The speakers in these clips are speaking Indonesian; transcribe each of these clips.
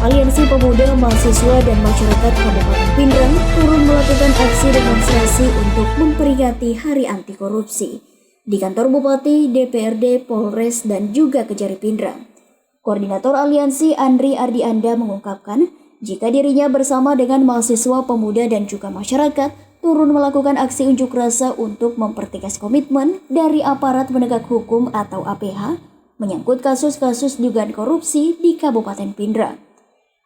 Aliansi Pemuda, Mahasiswa, dan Masyarakat Kabupaten Pindrang turun melakukan aksi demonstrasi untuk memperingati Hari Anti Korupsi di kantor Bupati, DPRD, Polres, dan juga Kejari Pindrang. Koordinator Aliansi Andri Ardianda mengungkapkan jika dirinya bersama dengan mahasiswa, pemuda, dan juga masyarakat turun melakukan aksi unjuk rasa untuk mempertegas komitmen dari aparat penegak hukum atau APH menyangkut kasus-kasus dugaan korupsi di Kabupaten Pindrang.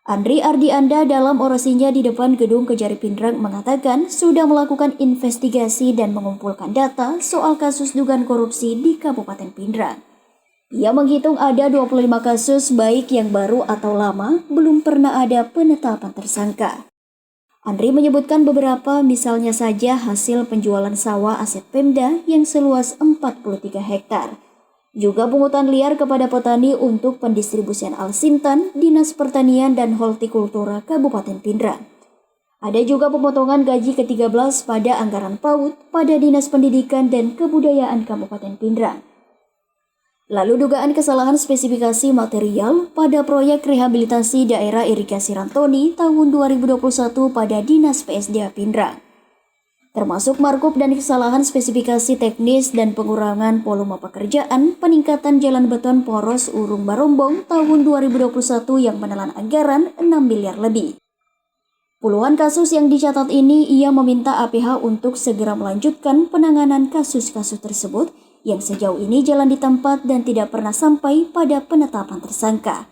Andri Ardianda dalam orasinya di depan gedung Kejari Pindrang mengatakan sudah melakukan investigasi dan mengumpulkan data soal kasus dugaan korupsi di Kabupaten Pindrang. Ia menghitung ada 25 kasus baik yang baru atau lama, belum pernah ada penetapan tersangka. Andri menyebutkan beberapa, misalnya saja hasil penjualan sawah aset Pemda yang seluas 43 hektar. Juga pungutan liar kepada petani untuk pendistribusian Alsintan, Dinas Pertanian dan Hortikultura Kabupaten Pindrang. Ada juga pemotongan gaji ke-13 pada anggaran PAUD pada Dinas Pendidikan dan Kebudayaan Kabupaten Pindrang. Lalu dugaan kesalahan spesifikasi material pada proyek rehabilitasi daerah irigasi Rantoni tahun 2021 pada Dinas PSDA Pindrang. Termasuk markup dan kesalahan spesifikasi teknis dan pengurangan volume pekerjaan peningkatan jalan beton poros Urung Barombong tahun 2021 yang menelan anggaran 6 miliar lebih. Puluhan kasus yang dicatat ini ia meminta APH untuk segera melanjutkan penanganan kasus-kasus tersebut yang sejauh ini jalan di tempat dan tidak pernah sampai pada penetapan tersangka.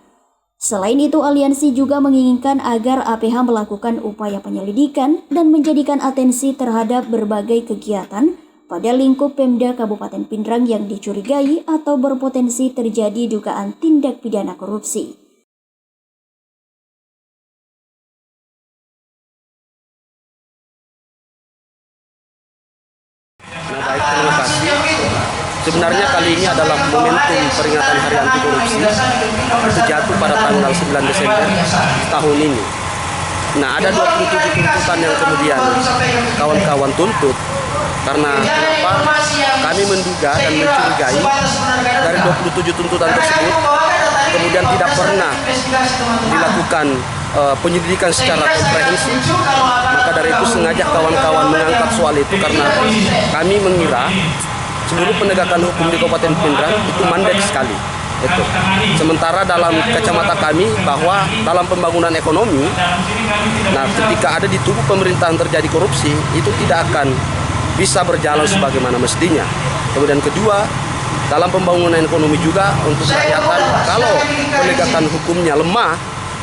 Selain itu, aliansi juga menginginkan agar APH melakukan upaya penyelidikan dan menjadikan atensi terhadap berbagai kegiatan pada lingkup Pemda Kabupaten Pindrang yang dicurigai atau berpotensi terjadi dugaan tindak pidana korupsi. Baik, terima kasih. Sebenarnya kali ini adalah momentum peringatan Hari Anti Korupsi itu jatuh pada tanggal 9 Desember tahun ini. Nah, ada 27 tuntutan yang kemudian kawan-kawan tuntut. Karena kenapa? Kami menduga dan mencurigai dari 27 tuntutan tersebut kemudian tidak pernah dilakukan penyelidikan secara komprehensif. Maka dari itu sengaja kawan-kawan mengangkat soal itu karena kami mengira seluruh penegakan hukum di Kabupaten Pindrang itu mandek sekali. Itu. Sementara dalam kacamata kami bahwa dalam pembangunan ekonomi, nah ketika ada di tubuh pemerintahan terjadi korupsi, itu tidak akan bisa berjalan sebagaimana mestinya. Kemudian kedua, dalam pembangunan ekonomi juga untuk kerakyatan, kalau penegakan hukumnya lemah,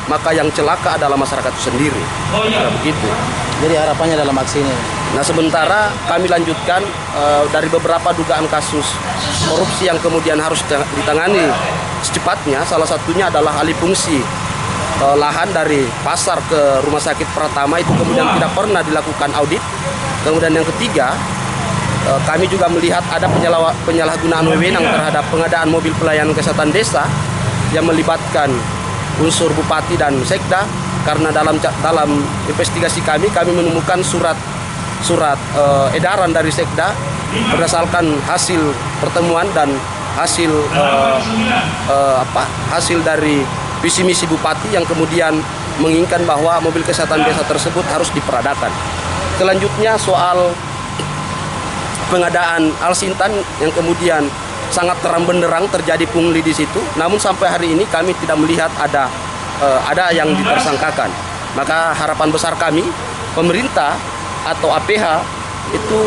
maka yang celaka adalah masyarakat itu sendiri. Nah, begitu. Jadi harapannya dalam aksi ini? Nah, sementara kami lanjutkan dari beberapa dugaan kasus korupsi yang kemudian harus ditangani secepatnya. Salah satunya adalah alih fungsi lahan dari pasar ke rumah sakit Pratama itu kemudian tidak pernah dilakukan audit. Kemudian yang ketiga, kami juga melihat ada penyalahgunaan wewenang terhadap pengadaan mobil pelayanan kesehatan desa yang melibatkan unsur bupati dan sekda. Karena dalam investigasi kami menemukan surat edaran dari sekda berdasarkan hasil pertemuan dan hasil hasil dari visi misi bupati yang kemudian menginginkan bahwa mobil kesehatan desa tersebut harus diperadakan. Selanjutnya soal pengadaan Alsintan yang kemudian sangat terang benderang terjadi pungli di situ. Namun sampai hari ini kami tidak melihat ada yang ditersangkakan. Maka harapan besar kami, pemerintah atau APH itu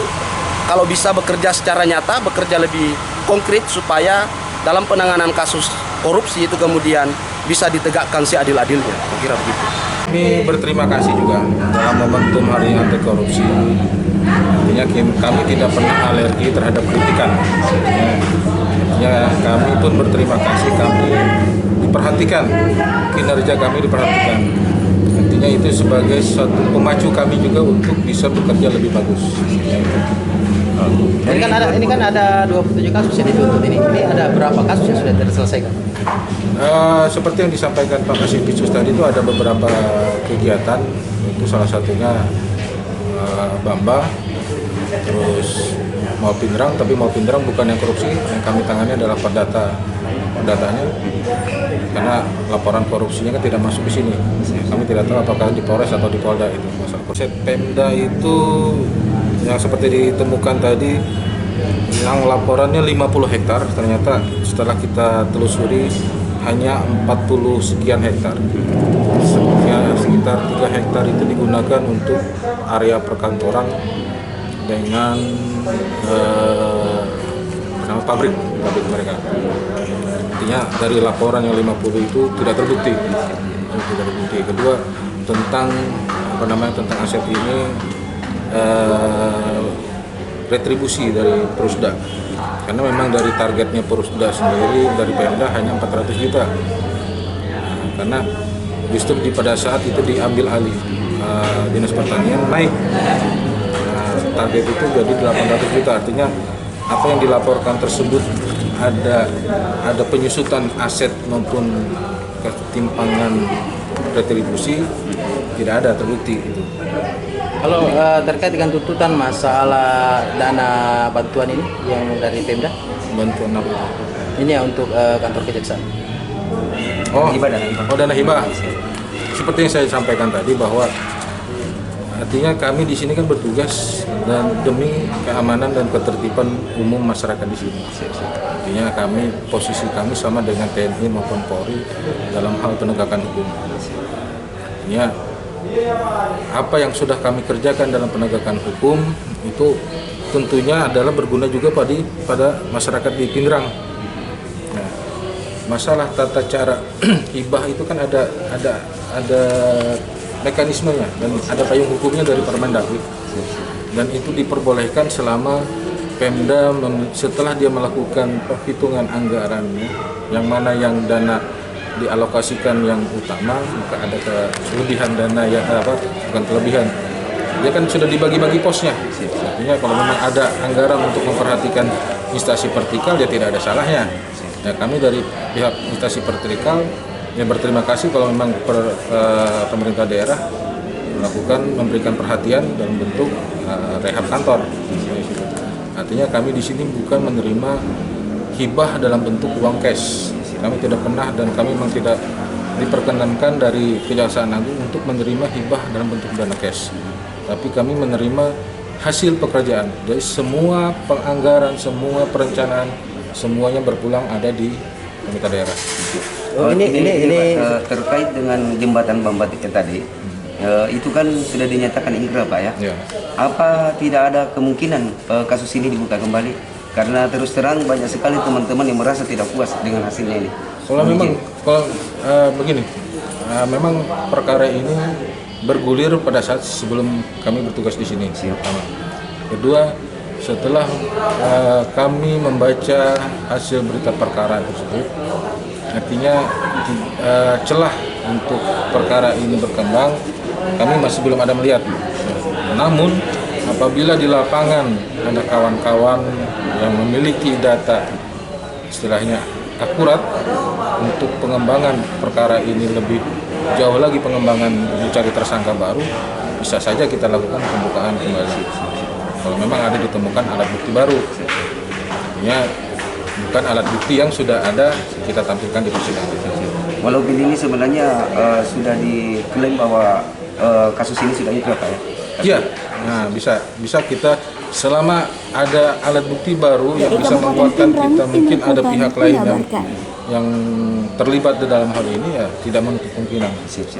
kalau bisa bekerja secara nyata, bekerja lebih konkret supaya dalam penanganan kasus korupsi itu kemudian bisa ditegakkan seadil-adilnya. Kira begitu. Kami berterima kasih juga dalam momentum Hari Anti Korupsi. Artinya kami tidak pernah alergi terhadap kritikan. Artinya kami pun berterima kasih, kami diperhatikan, kinerja kami diperhatikan. Artinya itu sebagai suatu pemacu kami juga untuk bisa bekerja lebih bagus. Ini kan ada 27 kasus yang dituntut ini. Ini ada berapa kasus yang sudah terselesaikan? Seperti yang disampaikan Pak Kasipitsus tadi itu ada beberapa kegiatan, itu salah satunya Bamba, terus Mall Pindrang, tapi Mall Pindrang bukan yang korupsi, yang kami tangani adalah perdatanya. karena laporan korupsinya kan tidak masuk di sini. Kami tidak tahu apakah di Polres atau di Polda itu masalah. Pemda itu yang seperti ditemukan tadi, yang laporannya 50 hektar, ternyata setelah kita telusuri hanya 40 sekian hektar. Sekitar 3 hektar itu digunakan untuk area perkantoran dengan pabrik mereka. Artinya dari laporan yang 50 itu tidak terbukti. Kedua, tentang tentang aset ini retribusi dari Perusda. Karena memang dari targetnya Perusda sendiri dari Pemda hanya 400 juta. Karena justru pada saat itu diambil alih Dinas Pertanian naik. Target itu jadi 800 juta. Artinya apa yang dilaporkan tersebut ada penyusutan aset maupun ketimpangan retribusi tidak ada terbukti itu. Kalau terkait dengan tuntutan masalah dana bantuan ini yang dari Pemda, Bantuan apa itu? ini ya untuk kantor kejaksaan. Dana hibah. Seperti yang saya sampaikan tadi bahwa artinya kami di sini kan bertugas dan demi keamanan dan ketertiban umum masyarakat di sini. Artinya posisi kami sama dengan TNI maupun Polri dalam hal penegakan hukum. Artinya apa yang sudah kami kerjakan dalam penegakan hukum itu tentunya adalah berguna juga pada masyarakat di Pindrang. Nah, masalah tata cara hibah itu kan ada mekanismenya dan ada payung hukumnya dari Permendagri, dan itu diperbolehkan selama Pemda setelah dia melakukan perhitungan anggarannya yang mana yang dana dialokasikan yang utama, maka ada kelebihan dana yang bukan kelebihan, dia kan sudah dibagi-bagi posnya. Artinya kalau memang ada anggaran untuk memperhatikan instansi vertikal, ya tidak ada salahnya. Ya, kami dari pihak instansi vertikal ya berterima kasih kalau memang pemerintah daerah memberikan perhatian dalam bentuk rehab kantor. Artinya kami di sini bukan menerima hibah dalam bentuk uang cash. Kami tidak pernah dan kami memang tidak diperkenankan dari Kejaksaan Agung untuk menerima hibah dalam bentuk dana cash. Tapi kami menerima hasil pekerjaan. Jadi semua penganggaran, semua perencanaan, semuanya berpulang ada di pemerintah daerah. Ini terkait dengan jembatan Bambatik tadi, itu kan sudah dinyatakan inkrah, Pak ya? Apa tidak ada kemungkinan kasus ini dibuka kembali? Karena terus terang banyak sekali teman-teman yang merasa tidak puas dengan hasilnya ini. Begini, memang perkara ini bergulir pada saat sebelum kami bertugas di sini. Kedua, setelah kami membaca hasil berita perkara tersebut, artinya celah untuk perkara ini berkembang, kami masih belum ada melihat. Namun apabila di lapangan ada kawan-kawan yang memiliki data istilahnya akurat untuk pengembangan perkara ini lebih jauh lagi, pengembangan mencari tersangka baru, bisa saja kita lakukan pembukaan kembali. Kalau memang ada ditemukan alat bukti baru, artinya bukan alat bukti yang sudah ada kita tampilkan di persidangan. Walaupun ini sebenarnya sudah diklaim bahwa kasus ini sudah inkrah, Pak ya? Iya, nah bisa kita selama ada alat bukti baru yang bisa menguatkan kita, mungkin ada pihak lain yang terlibat di dalam hal ini, ya tidak menutup kemungkinan. Siap.